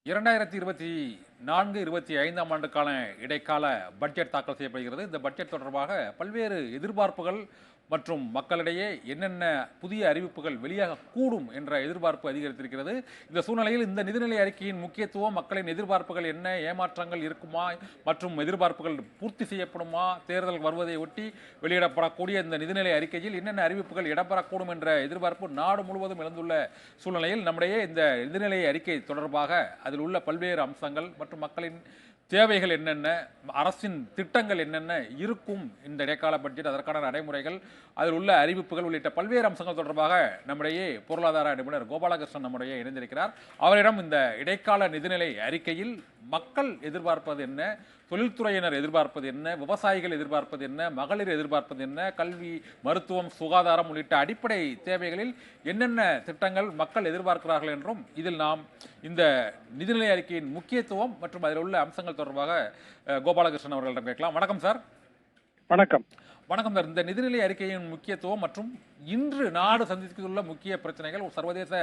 2024-25ஆம் ஆண்டுக்கான இடைக்கால பட்ஜெட் தாக்கல் செய்யப்படுகிறது. இந்த பட்ஜெட் தொடர்பாக பல்வேறு எதிர்பார்ப்புகள் மற்றும் மக்களிடையே என்னென்ன புதிய அறிவிப்புகள் வெளியாகக்கூடும் என்ற எதிர்பார்ப்பு அதிகரித்திருக்கிறது. இந்த சூழ்நிலையில் இந்த நிதிநிலை அறிக்கையின் முக்கியத்துவம், மக்களின் எதிர்பார்ப்புகள் என்ன, ஏமாற்றங்கள் இருக்குமா மற்றும் எதிர்பார்ப்புகள் பூர்த்தி செய்யப்படுமா, தேர்தல் வருவதை ஒட்டி வெளியிடப்படக்கூடிய இந்த நிதிநிலை அறிக்கையில் என்னென்ன அறிவிப்புகள் இடம்பெறக்கூடும் என்ற எதிர்பார்ப்பு நாடு முழுவதும் எழுந்துள்ள சூழ்நிலையில் நம்முடைய இந்த நிதிநிலை அறிக்கை தொடர்பாக அதில் உள்ள பல்வேறு அம்சங்கள் மற்றும் மக்களின் தேவைகள் என்னென்ன, அரசின் திட்டங்கள் என்னென்ன இருக்கும் இந்த இடைக்கால பட்ஜெட், அதற்கான நடைமுறைகள், அதில் உள்ள அறிவிப்புகள் உள்ளிட்ட பல்வேறு அம்சங்கள் தொடர்பாக நம்முடைய பொருளாதார நிபுணர் கோபாலகிருஷ்ணன் நம்முடைய இணைந்திருக்கிறார். அவரிடம் இந்த இடைக்கால நிதிநிலை அறிக்கையில் மக்கள் எதிர்பார்ப்பது என்ன, தொழில்துறையினர் எதிர்பார்ப்பது என்ன, விவசாயிகள் எதிர்பார்ப்பது என்ன, மகளிர் எதிர்பார்ப்பது என்ன, கல்வி, மருத்துவம், சுகாதாரம் உள்ளிட்ட அடிப்படை தேவைகளில் என்னென்ன திட்டங்கள் மக்கள் எதிர்பார்க்கிறார்கள் என்றும், இதில் நாம் இந்த நிதிநிலை அறிக்கையின் முக்கியத்துவம் மற்றும் அதில் உள்ள அம்சங்கள் தொடர்பாக கோபாலகிருஷ்ணன் அவர்களிடம் கேட்கலாம். வணக்கம் சார். வணக்கம். வணக்கம் சார். இந்த நிதிநிலை அறிக்கையின் முக்கியத்துவம் மற்றும் இன்று நாடு சந்தித்துள்ள முக்கிய பிரச்சனைகள், சர்வதேச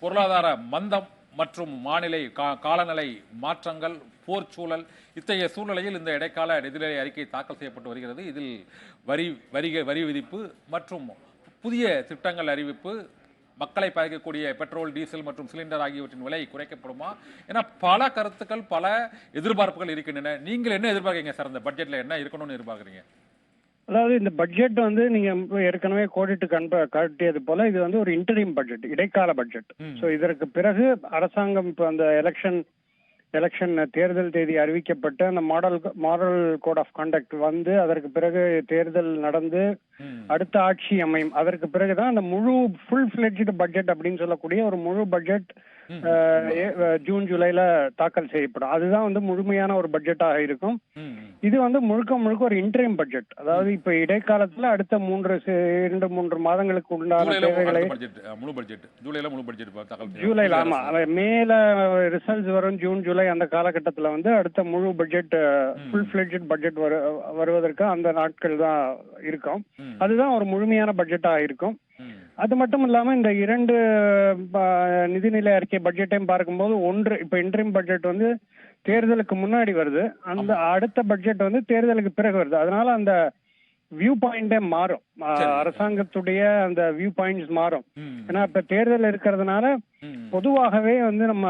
பொருளாதார மந்தம் மற்றும் காலநிலை மாற்றங்கள், போர் சூழல், இத்தகைய சூழ்நிலையில் இந்த இடைக்கால நிதிநிலை அறிக்கை தாக்கல் செய்யப்பட்டு வருகிறது. இதில் வரி விதிப்பு மற்றும் புதிய திட்டங்கள் அறிவிப்பு, மக்களை பாதிக்கக்கூடிய பெட்ரோல், டீசல் மற்றும் சிலிண்டர் ஆகியவற்றின் விலை குறைக்கப்படுமா என பல கருத்துக்கள், பல எதிர்பார்ப்புகள் இருக்கின்றன. நீங்கள் என்ன எதிர்பார்க்கீங்க சார்? இந்த பட்ஜெட்ல என்ன இருக்கணும்னு எதிர்பார்க்குறீங்க? அதாவது இந்த பட்ஜெட் நீங்க ஏற்கனவே கோடிட்டு காட்டியது போல இது ஒரு இன்டரிம் பட்ஜெட், இடைக்கால பட்ஜெட். ஸோ இதற்கு பிறகு அரசாங்கம் இப்போ அந்த எலெக்ஷன் தேர்தல் தேதி அறிவிக்கப்பட்ட அந்த மாடல் கோட் ஆஃப் கான்டக்ட் அதற்கு பிறகு தேர்தல் நடந்து அடுத்த ஆட்சி அமையும். அதற்கு பிறகுதான் அந்த முழு ஃபுல் ஃபிளெட்ஜ்டு பட்ஜெட் அப்படின்னு சொல்லக்கூடிய ஒரு முழு பட்ஜெட் ஜூன் ஜூலைல தாக்கல் செய்யப்படும். அதுதான் முழுமையான ஒரு பட்ஜெட்டாக இருக்கும். இது முழுக்க முழுக்க ஒரு இன்டரிம் பட்ஜெட். அதாவது இப்ப இடைக்காலத்துல அடுத்த 2-3 மாதங்களுக்கு உண்டான தேவைகளை ஜூலைல, ஆமா, மேல ரிசல்ட்ஸ் வரும் ஜூன் ஜூலை அந்த காலகட்டத்துல அடுத்த முழு பட்ஜெட் ஃபுல் ஃபிளெட்ஜ்டு பட்ஜெட் வருவதற்கு அந்த நாட்கள் தான் இருக்கும். அதுதான் ஒரு முழுமையான பட்ஜெட்டாக இருக்கும். அது மட்டும் இல்லாம இந்த 2 நிதிநிலை அறிக்கை பட்ஜெட்டையும் பார்க்கும்போது, ஒன்று இப்ப இன்டரிம் பட்ஜெட் தேர்தலுக்கு முன்னாடி வருது, அந்த அடுத்த பட்ஜெட் தேர்தலுக்கு பிறகு வருது. அதனால அந்த வியூ பாயிண்டே மாறும், அரசாங்கத்துடைய அந்த வியூ பாயிண்ட்ஸ் மாறும். ஏன்னா இப்ப தேர்தல் இருக்கிறதுனால பொதுவாகவே நம்ம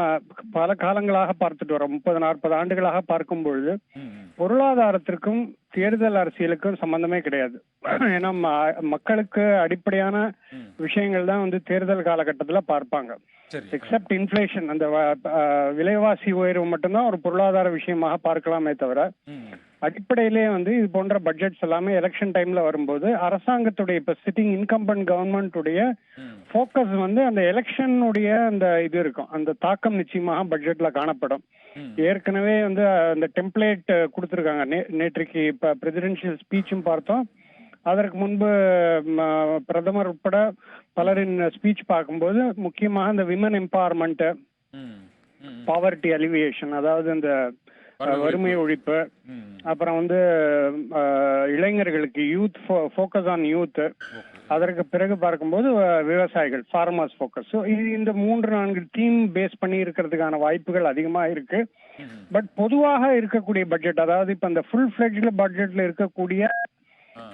பல காலங்களாக பார்த்துட்டு வரோம், 30-40 ஆண்டுகளாக பார்க்கும் பொழுது பொருளாதாரத்திற்கும் தேர்தல் அரசியலுக்கும் சம்பந்தமே கிடையாது. ஏன்னா மக்களுக்கு அடிப்படையான விஷயங்கள் தான் தேர்தல் காலகட்டத்துல பார்ப்பாங்க. எக்ஸப்ட் இன்ஃபிளேஷன், அந்த விலைவாசி உயர்வு மட்டும்தான் ஒரு பொருளாதார விஷயமாக பார்க்கலாமே தவிர, அடிப்படையிலே இது போன்ற பட்ஜெட்ஸ் எல்லாமே எலெக்ஷன் டைம்ல வரும்போது அரசாங்கத்துடைய இப்ப சிட்டிங் இன்கம்பன்ட் கவர்மெண்ட்டுடைய போக்கஸ் அந்த எலெக்ஷனுடைய அந்த இது இருக்கும், அந்த தாக்கம் நிச்சயமாக பட்ஜெட்ல காணப்படும். ஏற்கனவே அந்த டெம்ப்ளேட் கொடுத்துருக்காங்க. நேற்றைக்கு இப்ப பிரசிடென்ஷியல் ஸ்பீச்சும் பார்த்தோம். அதற்கு முன்பு பிரதமர் உட்பட பலரின் ஸ்பீச் பார்க்கும்போது முக்கியமாக இந்த விமன் எம்பவர்மெண்ட், பாவர்ட்டி அலிவியேஷன், அதாவது இந்த வறுமை ஒழிப்பு, அப்புறம் இளைஞர்களுக்கு யூத் ஃபோக்கஸ் ஆன் யூத், அதற்கு பிறகு பார்க்கும்போது விவசாயிகள், ஃபார்மர்ஸ் ஃபோக்கஸ். ஸோ இந்த 3-4 தீம் பேஸ் பண்ணி இருக்கிறதுக்கான வாய்ப்புகள் அதிகமா இருக்கு. பட் பொதுவாக இருக்கக்கூடிய பட்ஜெட், அதாவது இப்ப இந்த ஃபுல் ஃபிளெட்ஜ்டு பட்ஜெட்ல இருக்கக்கூடிய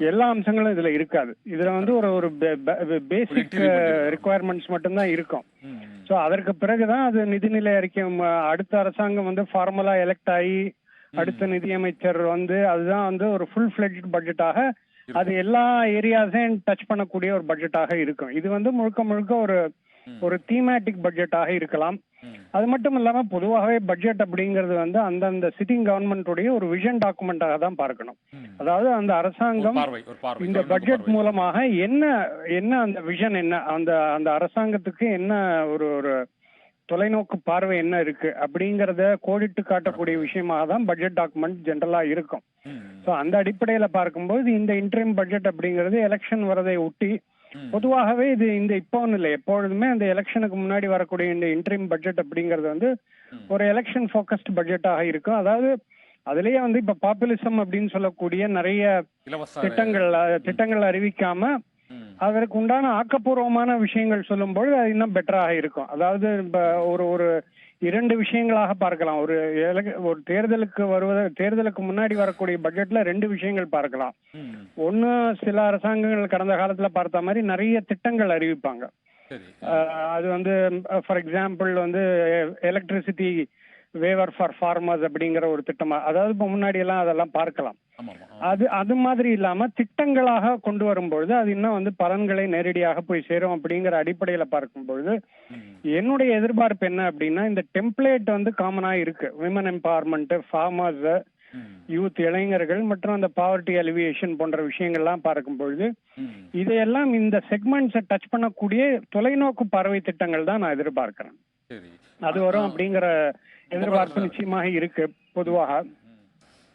எல்லா அம்சங்களும் இதுல இருக்காது. இதுல ஒரு பேசிக் ரிக்குவயர்மெண்ட்ஸ் மட்டும்தான் இருக்கும். சோ அதற்கு பிறகுதான் அது நிதிநிலை அறிக்கை, அடுத்த அரசாங்கம் ஃபார்மலா எலெக்ட் ஆகி அடுத்த நிதியமைச்சர் அதுதான் ஒரு ஃபுல் ஃபிளெட்ஜ்டு பட்ஜெட்டாக அது எல்லா ஏரியாஸையும் டச் பண்ணக்கூடிய ஒரு பட்ஜெட்டாக இருக்கும். இது முழுக்க முழுக்க ஒரு தீமேட்டிக் பட்ஜெட்டாக இருக்கலாம். அது மட்டும் இல்லாம பொதுவாகவே பட்ஜெட் அப்படிங்கிறது அந்தந்த சிட்டிங் கவர்மெண்ட்டுடைய ஒரு விஷன் டாக்குமெண்டாக தான் பார்க்கணும். அதாவது அந்த அரசாங்கம் இந்த பட்ஜெட் மூலமாக என்ன அந்த விஷன் என்ன, அந்த அரசாங்கத்துக்கு என்ன ஒரு தொலைநோக்கு பார்வை என்ன இருக்கு அப்படிங்கறத கோடிட்டு காட்டக்கூடிய விஷயமாக தான் பட்ஜெட் டாக்குமெண்ட் ஜெனரலா இருக்கும். ஸோ அந்த அடிப்படையில பார்க்கும்போது இந்த இன்டரிம் பட்ஜெட் அப்படிங்கிறது எலெக்ஷன் வரதை ஒட்டி, பொதுவாகவே இது இப்போ இல்லை, எப்பொழுதுமே அந்த எலெக்ஷனுக்கு முன்னாடி வரக்கூடிய இந்த இன்டரிம் பட்ஜெட் அப்படிங்கிறது ஒரு எலெக்ஷன் ஃபோக்கஸ்டு பட்ஜெட்டாக இருக்கும். அதாவது அதுலயே இப்ப பாப்புலிசம் அப்படின்னு சொல்லக்கூடிய நிறைய திட்டங்கள் அறிவிக்காம அதற்கு உண்டான ஆக்கப்பூர்வமான விஷயங்கள் சொல்லும்போது அது இன்னும் பெட்டராக இருக்கும். அதாவது இப்ப ஒரு இரண்டு விஷயங்களாக பார்க்கலாம். ஒரு தேர்தலுக்கு முன்னாடி வரக்கூடிய பட்ஜெட்ல ரெண்டு விஷயங்கள் பார்க்கலாம். ஒண்ணு, சில அரசாங்கங்கள் கடந்த காலத்துல பார்த்த மாதிரி நிறைய திட்டங்கள் அறிவிப்பாங்க. அது வந்து ஃபார் எக்ஸாம்பிள் வந்து எலக்ட்ரிசிட்டி வேவர் ஃபார் ஃபார்மர்ஸ் அப்படிங்கிற ஒரு திட்டமா, அதாவது இப்போ முன்னாடி எல்லாம் அதெல்லாம் பார்க்கலாம். அது மாதிரி இல்லாம திட்டங்களாக கொண்டு வரும்பொழுது அது இன்னும் வந்து பலன்களை நேரடியாக போய் சேரும் அப்படிங்கிற அடிப்படையில பார்க்கும்பொழுது என்னுடைய எதிர்பார்ப்பு என்ன அப்படின்னா, இந்த டெம்ப்ளேட் வந்து காமனா இருக்கு. விமன் எம்பவர்மெண்ட், ஃபார்மர்ஸ், யூத், இளைஞர்கள் மற்றும் அந்த பாவர்ட்டி அலிவியேஷன் போன்ற விஷயங்கள்லாம் பார்க்கும்பொழுது இதையெல்லாம் இந்த செக்மெண்ட்ஸை டச் பண்ணக்கூடிய தொலைநோக்கு பார்வை திட்டங்கள் தான் நான் எதிர்பார்க்கிறேன். அது வரும் அப்படிங்கிற எதிர்பார்ப்பு நிச்சயமாக இருக்கு பொதுவாக.